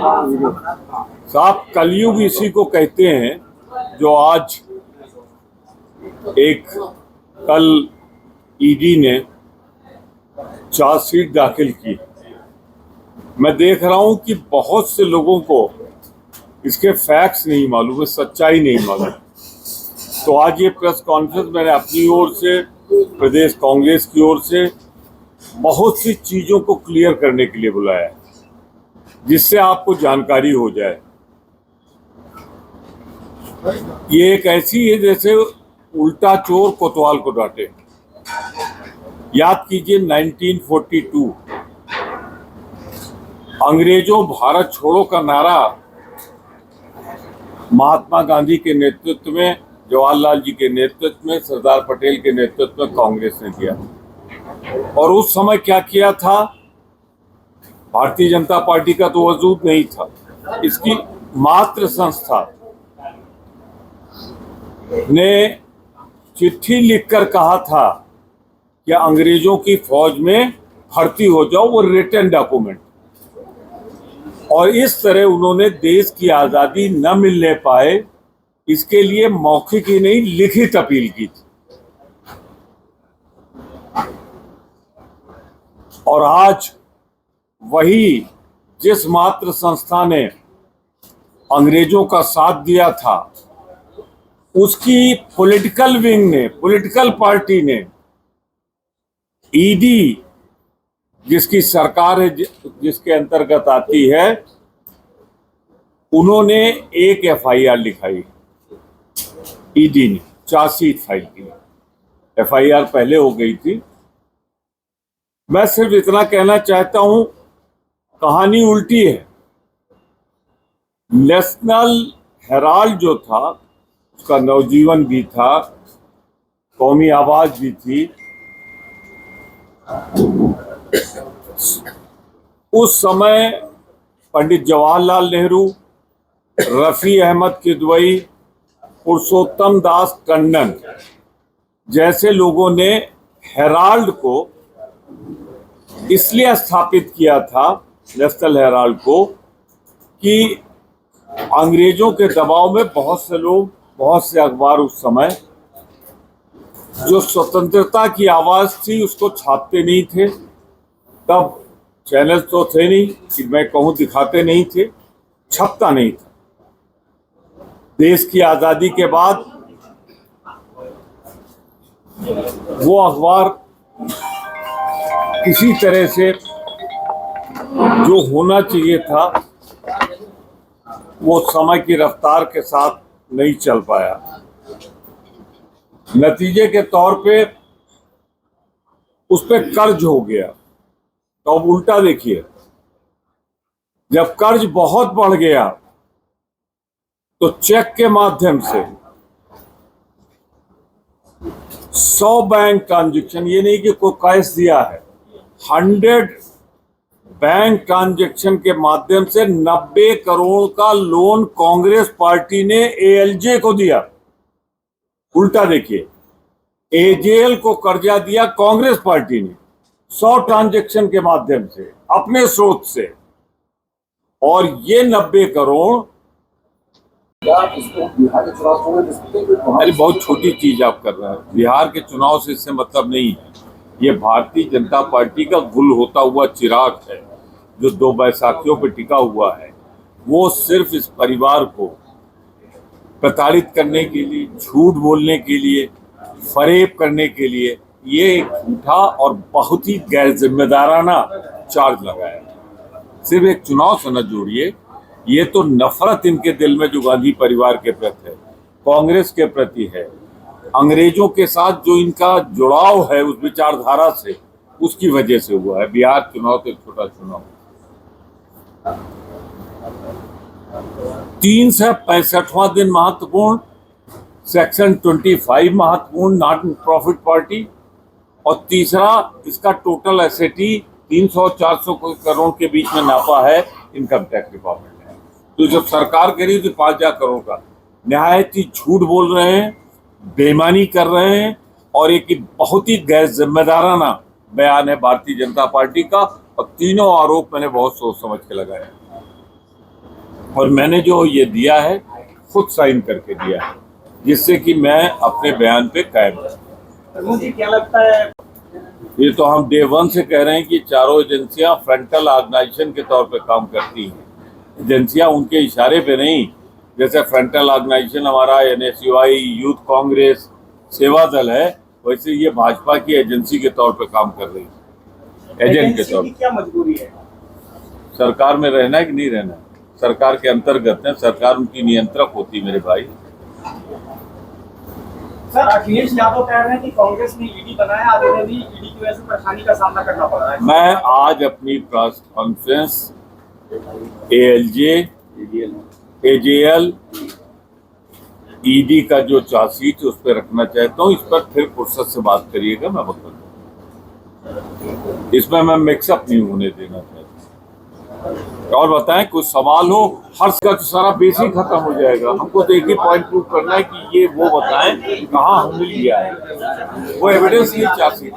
साहब, कलयुग इसी को कहते हैं जो आज एक कल ईडी ने चार्जशीट दाखिल की। मैं देख रहा हूं कि बहुत से लोगों को इसके फैक्ट्स नहीं मालूम है, सच्चाई नहीं मालूम। तो आज ये प्रेस कॉन्फ्रेंस मैंने अपनी ओर से, प्रदेश कांग्रेस की ओर से बहुत सी चीजों को क्लियर करने के लिए बुलाया है, जिससे आपको जानकारी हो जाए। ये एक ऐसी है जैसे उल्टा चोर कोतवाल को डांटे। याद कीजिए 1942 अंग्रेजों भारत छोड़ो का नारा महात्मा गांधी के नेतृत्व में, जवाहरलाल जी के नेतृत्व में, सरदार पटेल के नेतृत्व में कांग्रेस ने दिया। और उस समय क्या किया था? भारतीय जनता पार्टी का तो वजूद नहीं था। इसकी मात्र संस्था ने चिट्ठी लिखकर कहा था कि अंग्रेजों की फौज में भर्ती हो जाओ, वो रिटन डॉक्यूमेंट। और इस तरह उन्होंने देश की आजादी न मिलने पाए, इसके लिए मौखिक ही नहीं लिखित अपील की थी। और आज वही जिस मात्र संस्था ने अंग्रेजों का साथ दिया था, उसकी पॉलिटिकल विंग ने, पॉलिटिकल पार्टी ने, ईडी जिसकी सरकार है, जिसके अंतर्गत आती है, उन्होंने एक एफआईआर लिखाई। ईडी ने चार्जशीट फाइल की। एफआईआर पहले हो गई थी। मैं सिर्फ इतना कहना चाहता हूं, कहानी उल्टी है। नेशनल हेराल्ड जो था, उसका नवजीवन भी था, कौमी आवाज भी थी। उस समय पंडित जवाहरलाल नेहरू, रफी अहमद किदवई, पुरुषोत्तम दास टंडन जैसे लोगों ने हेराल्ड को इसलिए स्थापित किया था, नेशनल हेराल्ड को, कि अंग्रेजों के दबाव में बहुत से लोग, बहुत से अखबार उस समय जो स्वतंत्रता की आवाज थी उसको छापते नहीं थे। तब चैनल तो थे नहीं कि मैं कहूँ दिखाते नहीं थे, छपता नहीं था। देश की आजादी के बाद वो अखबार किसी तरह से जो होना चाहिए था, वो समय की रफ्तार के साथ नहीं चल पाया। नतीजे के तौर पे उस पर कर्ज हो गया। तो अब उल्टा देखिए, जब कर्ज बहुत बढ़ गया तो चेक के माध्यम से 100 बैंक ट्रांजैक्शन, ये नहीं कि कोई कैश दिया है, 100 बैंक ट्रांजैक्शन के माध्यम से 90 करोड़ का लोन कांग्रेस पार्टी ने एएलजे को दिया। उल्टा देखिए, एजेएल को कर्जा दिया कांग्रेस पार्टी ने 100 ट्रांजैक्शन के माध्यम से, अपने स्रोत से। और ये 90 करोड़, अरे बहुत छोटी चीज आप कर रहे हैं। बिहार के चुनाव से इससे मतलब नहीं है। ये भारतीय जनता पार्टी का गुल होता हुआ चिराग है, जो 2 बैसाखियों पर टिका हुआ है। वो सिर्फ इस परिवार को प्रताड़ित करने के लिए, झूठ बोलने के लिए, फरेब करने के लिए ये एक झूठा और बहुत ही गैर जिम्मेदाराना चार्ज लगाया। सिर्फ एक चुनाव से न जोड़िए। ये तो नफरत इनके दिल में जो गांधी परिवार के प्रति है, कांग्रेस के प्रति है, अंग्रेजों के साथ जो इनका जुड़ाव है उस विचारधारा से, उसकी वजह से हुआ है। बिहार चुनाव तो एक छोटा चुनाव। 365वां दिन महत्वपूर्ण, सेक्शन 25 महत्वपूर्ण, नॉट प्रॉफिट पार्टी। और तीसरा, इसका टोटल एसेटी 300-400 करोड़ के बीच में नापा है इनकम टैक्स डिपार्टमेंट ने। तो जब सरकार कह रही थी 5,000 करोड़ का, निहायत ही झूठ बोल रहे हैं, बेईमानी कर रहे हैं। और एक बहुत ही गैर जिम्मेदाराना बयान है भारतीय जनता पार्टी का। और तीनों आरोप मैंने बहुत सोच समझ के लगाए। और मैंने जो ये दिया है खुद साइन करके दिया है, जिससे कि मैं अपने बयान पे कायम हूं। मुझे क्या लगता है, ये तो हम डे वन से कह रहे हैं कि चारों एजेंसियां फ्रंटल ऑर्गेनाइजेशन के तौर पे काम करती हैं। एजेंसियां उनके इशारे पे नहीं, जैसे फ्रंटल ऑर्गेनाइजेशन हमारा NSUI, यूथ कांग्रेस, सेवा दल है, वैसे ये भाजपा की एजेंसी के तौर पे काम कर रही है, एजेंट के तौर की पे। क्या मजबूरी है? सरकार में रहना है कि नहीं रहना है, सरकार के अंतर्गत है, सरकार उनकी नियंत्रक होती है मेरे भाई। सर, अखिलेश यादव कह रहे हैं कि कांग्रेस ने ईडी बनाया, आज उन्हें भी ईडी की वजह से परेशानी का सामना करना पड़ रहा है। मैं आज अपनी press conference ALJ, AJL, ED का जो चार्जशीट उस पर रखना चाहता हूँ। इस पर फिर फुर्सत से बात करिएगा, मैं बता दूँ। इसमें मैं मिक्सअप नहीं होने देना चाहता। और बताएं, कुछ सवाल हो, हर्ष का तो सारा बेस ही खत्म हो जाएगा। हमको तो एक ही पॉइंट प्रूव करना है कि ये वो बताएं कहाँ हमने लिया है, वो एविडेंस नहीं चाहती।